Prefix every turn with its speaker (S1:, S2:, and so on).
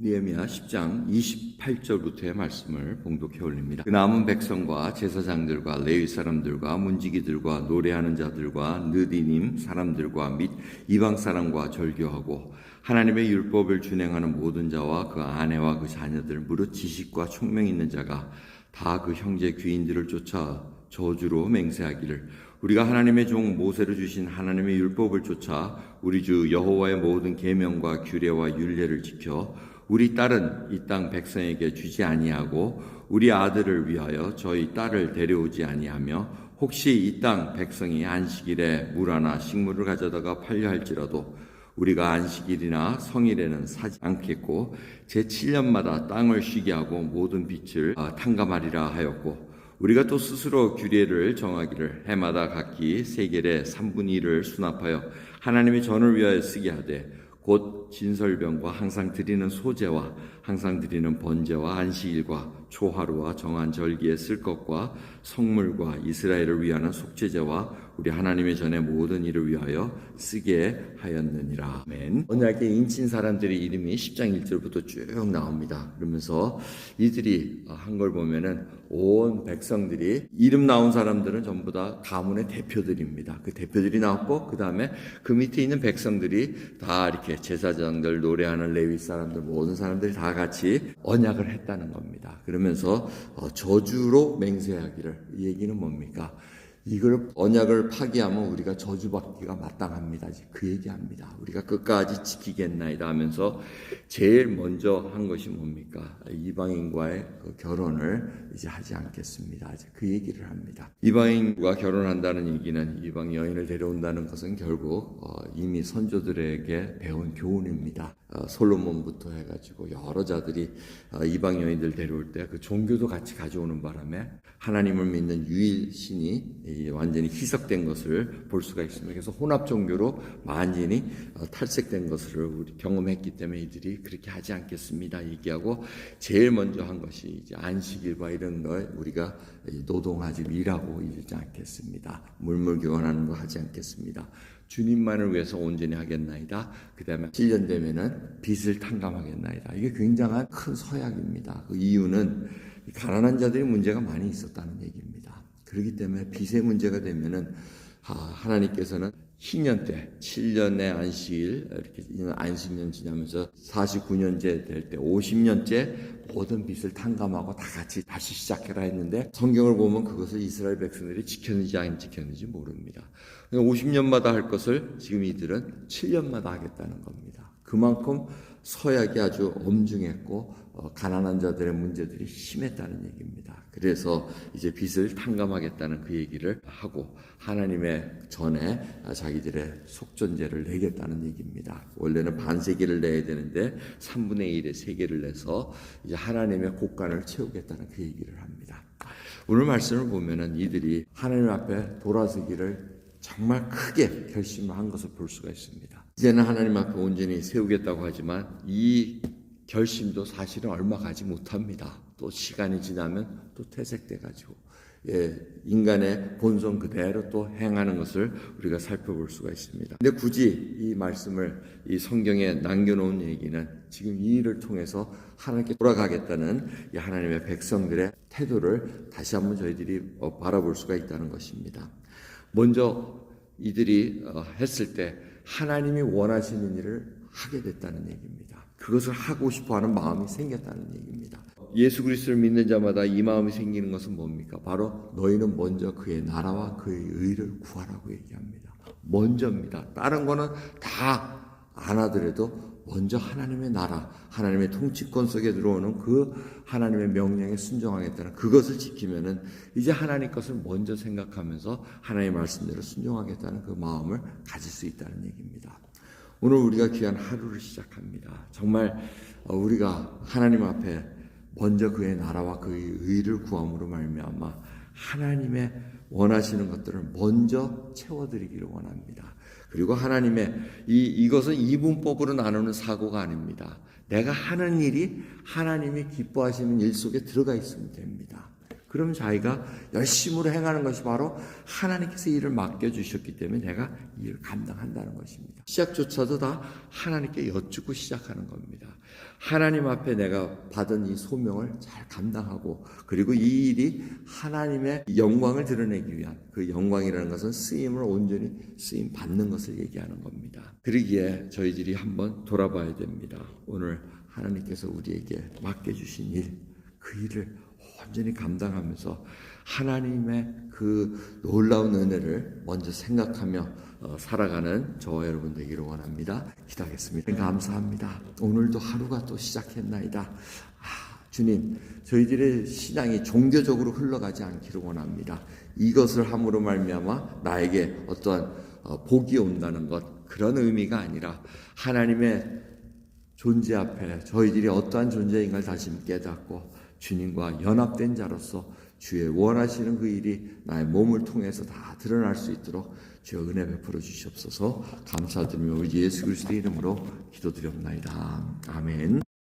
S1: 느헤미야 10장 28절부터의 말씀을 봉독해 올립니다. 그 남은 백성과 제사장들과 레위 사람들과 문지기들과 노래하는 자들과 느디님 사람들과 및 이방 사람과 절교하고 하나님의 율법을 준행하는 모든 자와 그 아내와 그 자녀들 무릇 지식과 총명 있는 자가 다 그 형제 귀인들을 쫓아 저주로 맹세하기를 우리가 하나님의 종 모세로 주신 하나님의 율법을 쫓아 우리 주 여호와의 모든 계명과 규례와 율례를 지켜 우리 딸은 이 땅 백성에게 주지 아니하고 우리 아들을 위하여 저희 딸을 데려오지 아니하며 혹시 이 땅 백성이 안식일에 물 하나 식물을 가져다가 팔려 할지라도 우리가 안식일이나 성일에는 사지 않겠고 제7년마다 땅을 쉬게 하고 모든 빛을 탕감하리라 하였고 우리가 또 스스로 규례를 정하기를 해마다 각기 세겔의 3분의 1을 수납하여 하나님의 전을 위하여 쓰게 하되 곧 진설병과 항상 드리는 소제와 항상 드리는 번제와 안식일과 초하루와 정한 절기에 쓸 것과 성물과 이스라엘을 위하는 속죄제와 우리 하나님의 전의 모든 일을 위하여 쓰게 하였느니라. 아멘. 언약에 인친 사람들의 이름이 10장 1절부터 쭉 나옵니다. 그러면서 이들이 한 걸 보면은 온 백성들이 이름 나온 사람들은 전부 다 가문의 대표들입니다. 그 대표들이 나왔고 그 다음에 그 밑에 있는 백성들이 다 이렇게 제사장들, 노래하는 레위 사람들, 모든 사람들이 다 같이 언약을 했다는 겁니다. 그러면서 저주로 맹세하기를, 이 얘기는 뭡니까? 이걸 언약을 파기하면 우리가 저주받기가 마땅합니다. 그 얘기합니다. 우리가 끝까지 지키겠나이다 하면서 제일 먼저 한 것이 뭡니까? 이방인과의 그 결혼을 이제 하지 않겠습니다. 이제 그 얘기를 합니다. 이방인과 결혼한다는 얘기는 이방 여인을 데려온다는 것은 결국 이미 선조들에게 배운 교훈입니다. 솔로몬부터 해가지고 여러 자들이 이방 여인들 데려올 때 그 종교도 같이 가져오는 바람에 하나님을 믿는 유일신이 완전히 희석된 것을 볼 수가 있습니다. 그래서 혼합 종교로 완전히 탈색된 것을 우리 경험했기 때문에 이들이 그렇게 하지 않겠습니다 얘기하고 제일 먼저 한 것이 이제 안식일과 이런 걸 우리가 노동하지 일하고 이러지 않겠습니다. 물물교환하는 거 하지 않겠습니다. 주님만을 위해서 온전히 하겠나이다. 그 다음에 7년 되면은 빚을 탕감하겠나이다. 이게 굉장한 큰 서약입니다. 그 이유는 가난한 자들이 문제가 많이 있었다는 얘기입니다. 그렇기 때문에 빚의 문제가 되면은 하나님께서는 희년 때 7년의 안식일 이렇게 안식년 지나면서 49년째 될 때 50년째 모든 빚을 탕감하고 다 같이 다시 시작해라 했는데 성경을 보면 그것을 이스라엘 백성들이 지켰는지 안 지켰는지 모릅니다. 50년마다 할 것을 지금 이들은 7년마다 하겠다는 겁니다. 그만큼 서약이 아주 엄중했고 가난한 자들의 문제들이 심했다는 얘기입니다. 그래서 이제 빚을 탕감하겠다는 그 얘기를 하고 하나님의 전에 자기들의 속전제를 내겠다는 얘기입니다. 원래는 반세기를 내야 되는데 3분의 1의 세계를 내서 이제 하나님의 곳간을 채우겠다는 그 얘기를 합니다. 오늘 말씀을 보면은 이들이 하나님 앞에 돌아서기를 정말 크게 결심한 것을 볼 수가 있습니다. 이제는 하나님 앞에 온전히 세우겠다고 하지만 이 결심도 사실은 얼마 가지 못합니다. 또 시간이 지나면 또 퇴색돼가지고 인간의 본성 그대로 또 행하는 것을 우리가 살펴볼 수가 있습니다. 근데 굳이 이 말씀을 이 성경에 남겨놓은 얘기는 지금 이 일을 통해서 하나님께 돌아가겠다는 이 하나님의 백성들의 태도를 다시 한번 저희들이 바라볼 수가 있다는 것입니다. 먼저 이들이 했을 때 하나님이 원하시는 일을 하게 됐다는 얘기입니다. 그것을 하고 싶어하는 마음이 생겼다는 얘기입니다. 예수 그리스도를 믿는 자마다 이 마음이 생기는 것은 뭡니까? 바로 너희는 먼저 그의 나라와 그의 의를 구하라고 얘기합니다. 먼저입니다. 다른 거는 다 안 하더라도 먼저 하나님의 나라, 하나님의 통치권 속에 들어오는 그 하나님의 명령에 순종하겠다는 그것을 지키면은 이제 하나님 것을 먼저 생각하면서 하나님의 말씀대로 순종하겠다는 그 마음을 가질 수 있다는 얘기입니다. 오늘 우리가 귀한 하루를 시작합니다. 정말 우리가 하나님 앞에 먼저 그의 나라와 그의 의를 구함으로 말미암아 하나님의 원하시는 것들을 먼저 채워드리기를 원합니다. 그리고 하나님의 이것은 이분법으로 나누는 사고가 아닙니다. 내가 하는 일이 하나님이 기뻐하시는 일 속에 들어가 있으면 됩니다. 그럼 자기가 열심으로 행하는 것이 바로 하나님께서 일을 맡겨주셨기 때문에 내가 이 일을 감당한다는 것입니다. 시작조차도 다 하나님께 여쭙고 시작하는 겁니다. 하나님 앞에 내가 받은 이 소명을 잘 감당하고, 그리고 이 일이 하나님의 영광을 드러내기 위한, 그 영광이라는 것은 쓰임을 온전히 쓰임 받는 것을 얘기하는 겁니다. 그러기에 저희들이 한번 돌아봐야 됩니다. 오늘 하나님께서 우리에게 맡겨주신 일, 그 일을 온전히 감당하면서 하나님의 그 놀라운 은혜를 먼저 생각하며 살아가는 저와 여러분 되기를 원합니다. 기도하겠습니다. 감사합니다. 오늘도 하루가 또 시작했나이다. 주님, 저희들의 신앙이 종교적으로 흘러가지 않기를 원합니다. 이것을 함으로 말미암아 나에게 어떠한 복이 온다는 것, 그런 의미가 아니라 하나님의 존재 앞에 저희들이 어떠한 존재인가를 다시 깨닫고 주님과 연합된 자로서 주의 원하시는 그 일이 나의 몸을 통해서 다 드러날 수 있도록 주여 은혜 베풀어 주시옵소서. 감사드리며 우리 예수 그리스도의 이름으로 기도드렸나이다. 아멘.